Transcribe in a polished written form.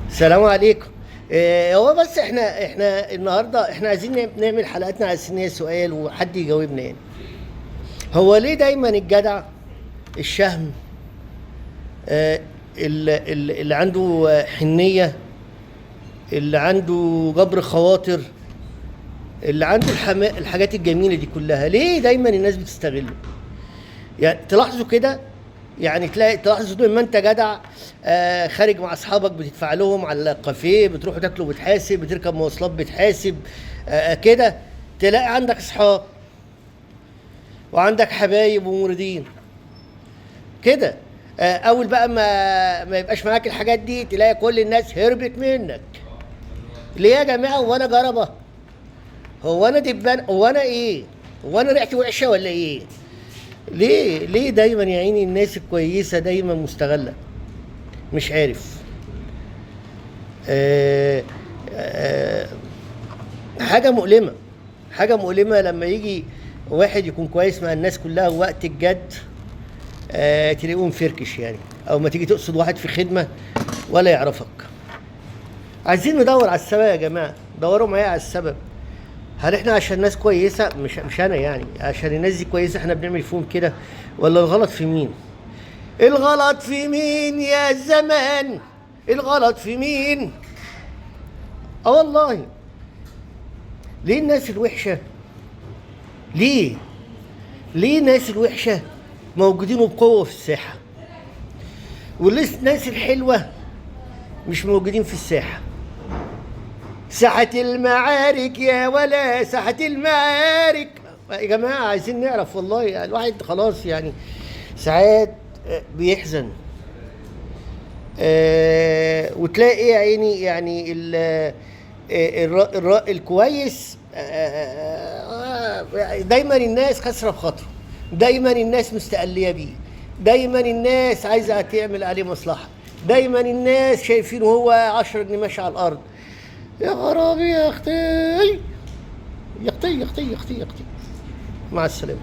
السلام عليكم. هو بس احنا النهارده احنا عايزين نعمل حلقتنا على سن سؤال وحد يجاوبنا يعني. هو ليه دايما الجدع الشهم، اللي عنده حنية، اللي عنده جبر خواطر، اللي عنده الحاجات الجميلة دي كلها، ليه دايما الناس بتستغله؟ يعني تلاحظوا كده، يعني تلاحظوا طول ما انت جدع، خارج مع اصحابك بتدفع لهم على الكافيه، بتروحوا تاكلوا بتحاسب، بتركب مواصلات بتحاسب، كده تلاقي عندك اصحاب وعندك حبايب وموردين كده. اول بقى ما يبقاش معاك الحاجات دي، تلاقي كل الناس هربت منك. ليه يا جماعه؟ هو انا جربه؟ هو انا دبان؟ هو انا ايه؟ هو انا ريحتي وحشه ولا ايه؟ ليه دايما يا عيني الناس الكويسه دايما مستغله؟ مش عارف. آه آه حاجه مؤلمه، حاجه مؤلمه لما يجي واحد يكون كويس مع الناس كلها ووقت الجد تلاقيه مفركش يعني، او ما تيجي تقصد واحد في خدمه ولا يعرفك. عايزين ندور على السبب يا جماعه، دوروا معايا على السبب. هل احنا عشان ناس كويسه؟ مش انا يعني، عشان الناس دي كويسه احنا بنعمل فيهم كده، ولا الغلط في مين؟ الغلط في مين يا زمان؟ الغلط في مين؟ والله ليه الناس الوحشه؟ ليه الناس الوحشه موجودين وبقوه في الساحه، وليه الناس الحلوه مش موجودين في الساحه؟ ساحة المعارك يا ولا ساحة المعارك يا جماعة. عايزين نعرف والله، يعني الواحد خلاص يعني ساعات بيحزن. وتلاقي يا عيني يعني الكويس دايما الناس خسرة بخاطره، دايما الناس مستقلية بيه، دايما الناس عايزة تعمل عليه مصلحة، دايما الناس شايفينه هو 10 جنيه ماشي على الأرض. يا غرابي يا اختي، يا اختي يا اختي يا اختي يا اختي. مع السلامة.